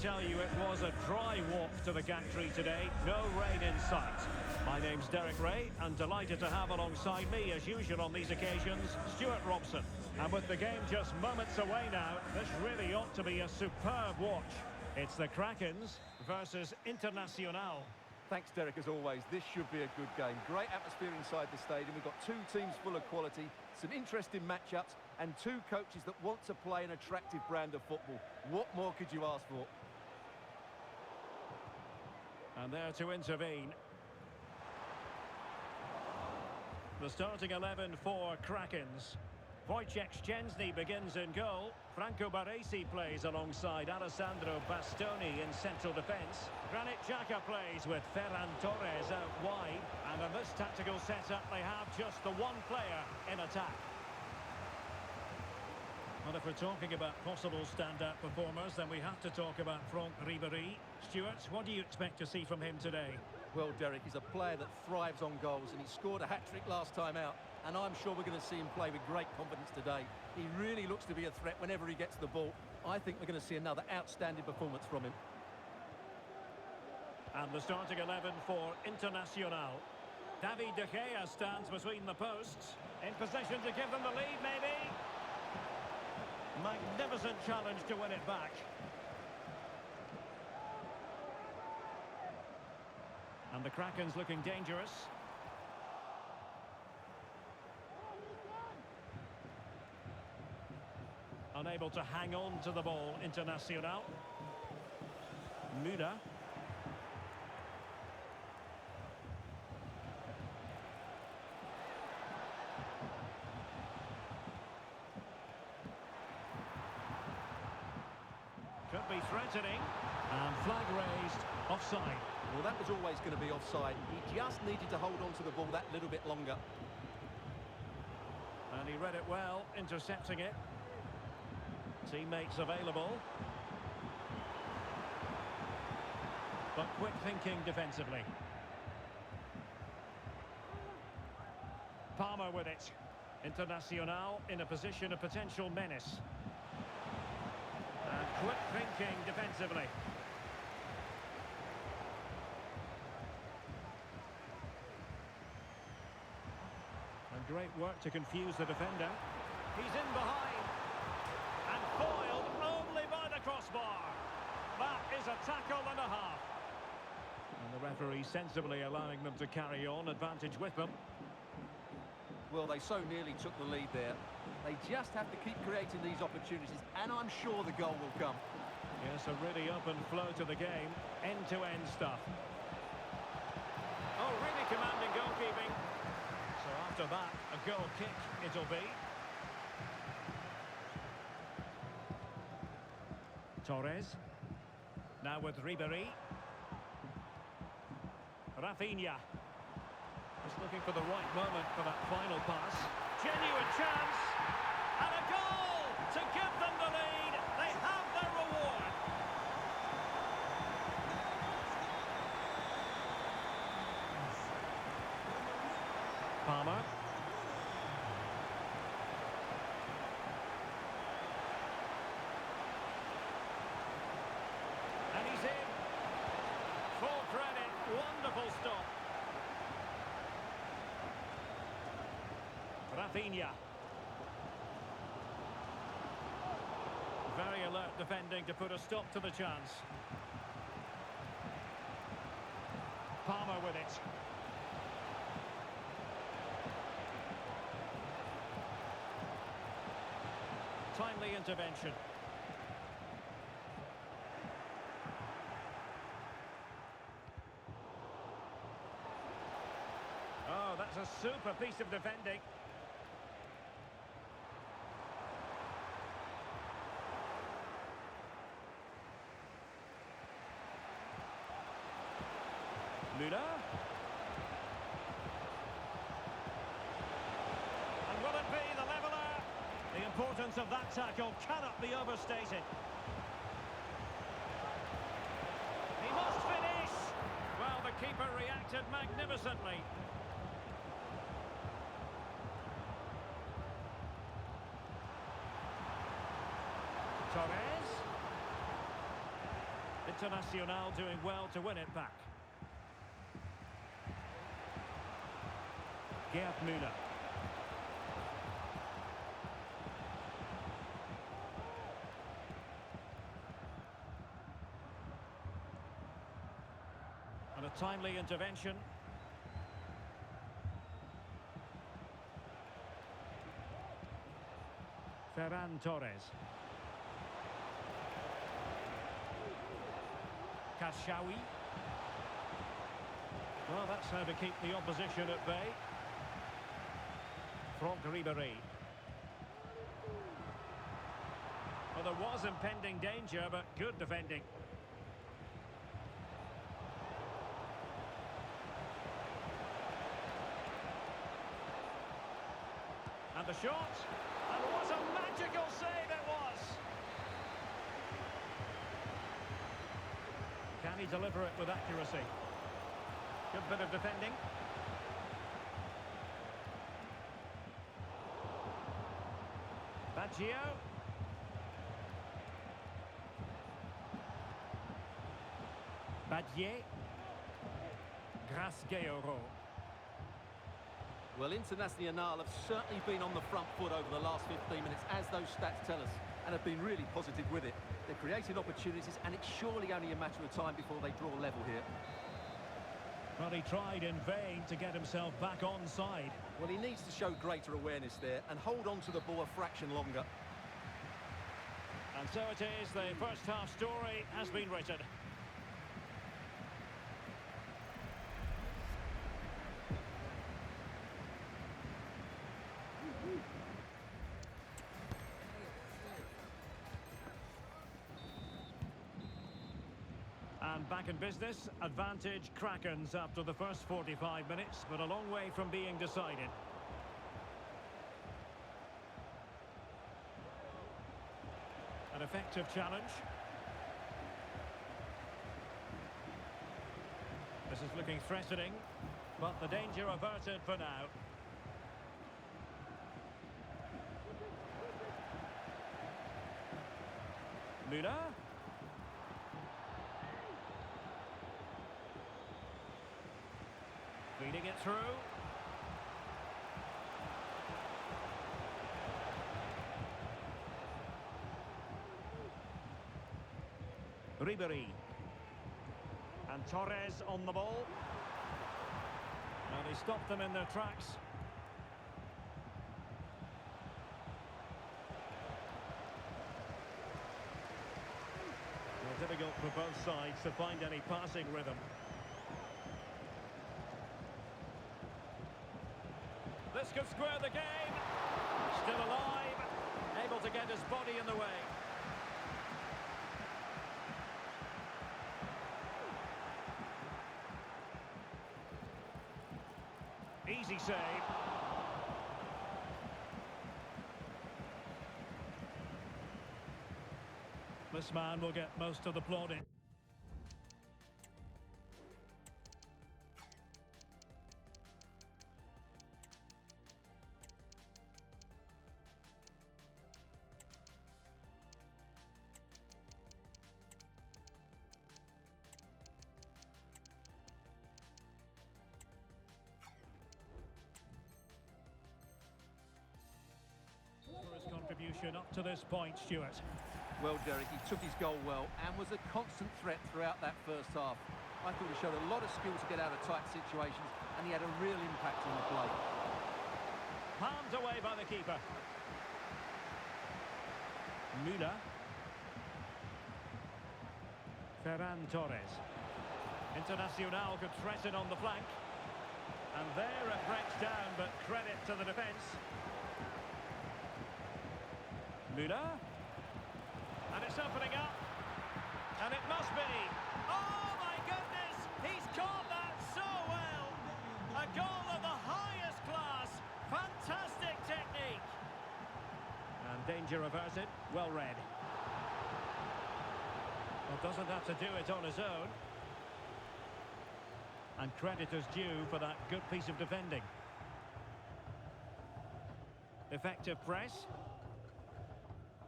tell you it was a dry walk to the gantry today. No rain in sight. My name's Derek Ray, and delighted to have alongside me, as usual on these occasions, Stuart Robson. And with the game just moments away now, this really ought to be a superb watch. It's the Krakens versus Internacional. Thanks, Derek, as always. This should be a good game. Great atmosphere inside the stadium. We've got two teams full of quality, some interesting matchups, and two coaches that want to play an attractive brand of football. What more could you ask for? And there to intervene. The starting 11 for Krakens. Wojciech Szczęsny begins in goal. Franco Baresi plays alongside Alessandro Bastoni in central defence. Granit Xhaka plays with Ferran Torres out wide. And in this tactical setup, they have just the one player in attack. Well, if we're talking about possible standout performers, then we have to talk about Franck Ribéry. Stuart, what do you expect to see from him today? Well, Derek, he's a player that thrives on goals, and he scored a hat-trick last time out, and I'm sure we're going to see him play with great confidence today. He really looks to be a threat whenever he gets the ball. I think we're going to see another outstanding performance from him. And the starting 11 for Internacional. David De Gea stands between the posts. In position to give them the lead, maybe. Magnificent challenge to win it back. And the Krakens looking dangerous. Unable to hang on to the ball, Internacional. Müller. Could be threatening. And flag raised. Offside. Well, that was always going to be offside. He just needed to hold on to the ball that little bit longer. And he read it well, intercepting it. Teammates available. But quick thinking defensively. Palmer with it. Internacional in a position of potential menace. And quick thinking defensively. And great work to confuse the defender. He's in behind. And foiled only by the crossbar. That is a tackle and a half. And the referee sensibly allowing them to carry on, advantage with them. Well, they so nearly took the lead there. They just have to keep creating these opportunities, and I'm sure the goal will come. Yes, a really open flow to the game. End-to-end stuff. Oh, really commanding goalkeeping. So after that, a goal kick it'll be. Torres. Now with Ribéry. Rafinha. Just looking for the right moment for that final pass. Genuine chance. And a goal to give them the lead. They have their reward. Palmer. And he's in. Full credit. Wonderful stop. Rafinha. Very alert defending to put a stop to the chance. Palmer with it. Timely intervention. Oh, that's a super piece of defending. Müller. And will it be the leveller? The importance of that tackle cannot be overstated. He must finish. Well, the keeper reacted magnificently. Torres. Internacional doing well to win it back. Gerd Müller. And a timely intervention. Ferran Torres. Kashawi. Well, that's how to keep the opposition at bay. Franck Ribéry. Well, there was impending danger, but good defending. And the shot. And what a magical save it was! Can he deliver it with accuracy? Good bit of defending. Baggio. Badie. Grasgueiro. Well, Internacional have certainly been on the front foot over the last 15 minutes, as those stats tell us, and have been really positive with it. They've created opportunities, and it's surely only a matter of time before they draw level here. Well, he tried in vain to get himself back onside. Well, he needs to show greater awareness there and hold on to the ball a fraction longer. And so it is, the first half story has been written. And back in business, advantage Krakens after the first 45 minutes, but a long way from being decided. An effective challenge. This is looking threatening, but the danger averted for now. Müller. Feeding it through. Ribéry. And Torres on the ball. And he stopped them in their tracks. Well, difficult for both sides to find any passing rhythm. This could square the game. Still alive. Able to get his body in the way. Easy save. This man will get most of the plaudits. Contribution up to this point, Stuart. Well, Derek, he took his goal well and was a constant threat throughout that first half. I thought he showed a lot of skill to get out of tight situations, and he had a real impact on the play. Palmed away by the keeper. Müller. Ferran Torres. Internacional could threaten on the flank. And there it breaks down, but credit to the defence. Müller. And it's opening up. And it must be. Oh, my goodness! He's caught that so well! A goal of the highest class. Fantastic technique. And danger averted. Well read. Well, doesn't have to do it on his own. And credit is due for that good piece of defending. Effective press.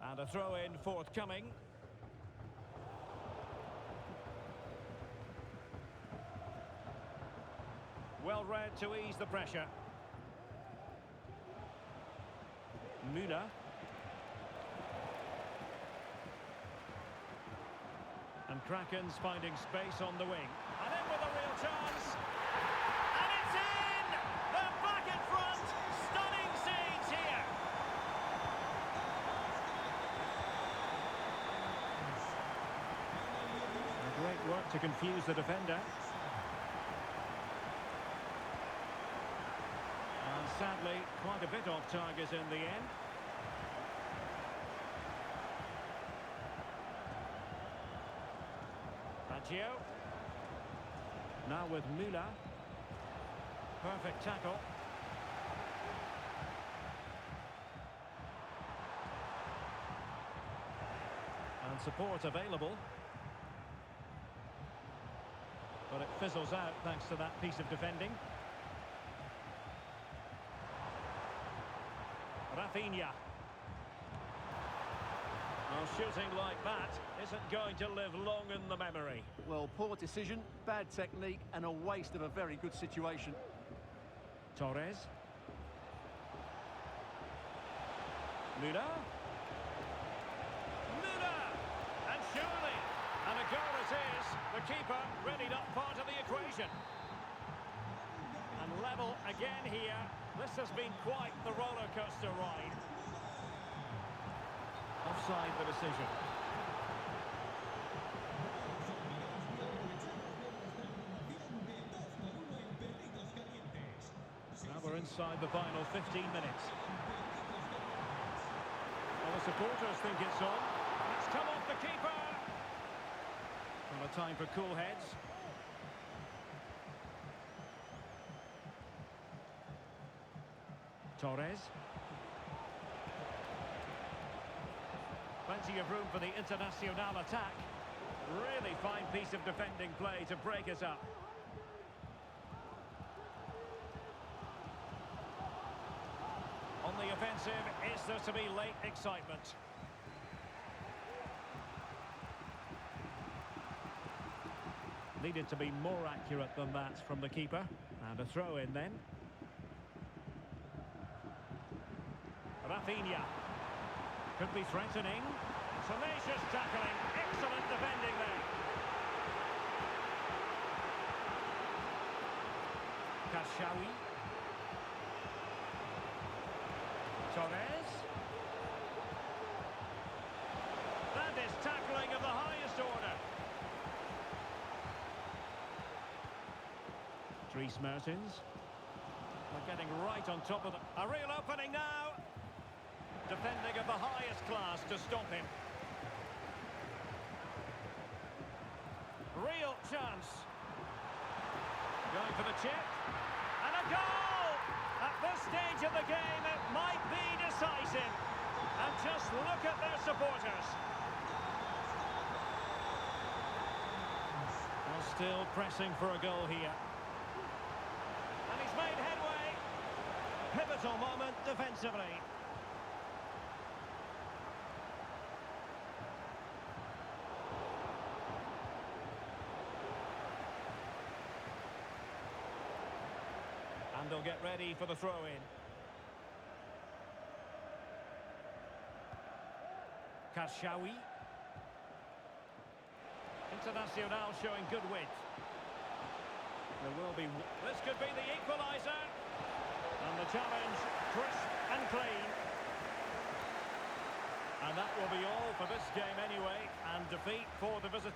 And a throw-in forthcoming. Well read to ease the pressure. Müller. And Kraken's finding space on the wing. And in with a real chance. And it's in! They're back in front! Stunning scenes here! Great work to confuse the defender. And sadly, quite a bit off target in the end. Baggio. Now with Müller. Perfect tackle. And support available. But it fizzles out thanks to that piece of defending. Rafinha. Well, shooting like that isn't going to live long in the memory. Well, poor decision, bad technique, and a waste of a very good situation. Torres. Müller. Müller! And surely, and a goal it is. The keeper readied up part of the equation. And level again here. This has been quite the roller coaster ride. Offside the decision. Now we're inside the final 15 minutes. Well, the supporters think it's on. It's come off the keeper. Well, a time for cool heads. Torres. Plenty of room for the Internacional attack. Really fine piece of defending play to break us up. On the offensive, is there to be late excitement? Needed to be more accurate than that from the keeper. And a throw in then. Rafinha. Could be threatening. Tenacious tackling. Excellent defending there. Kashawi. Torres. That is tackling of the highest order. Dries Mertens. They're getting right on top of the... A real opening now. Defending of the highest class to stop him. Real chance. Going for the chip. And a goal! At this stage of the game, it might be decisive. And just look at their supporters. Well, still pressing for a goal here. And he's made headway. Pivotal moment defensively. And they'll get ready for the throw-in. Kashawi. Internacional showing good width. There will be... This could be the equaliser. And the challenge, crisp and clean. And that will be all for this game anyway. And defeat for the visit...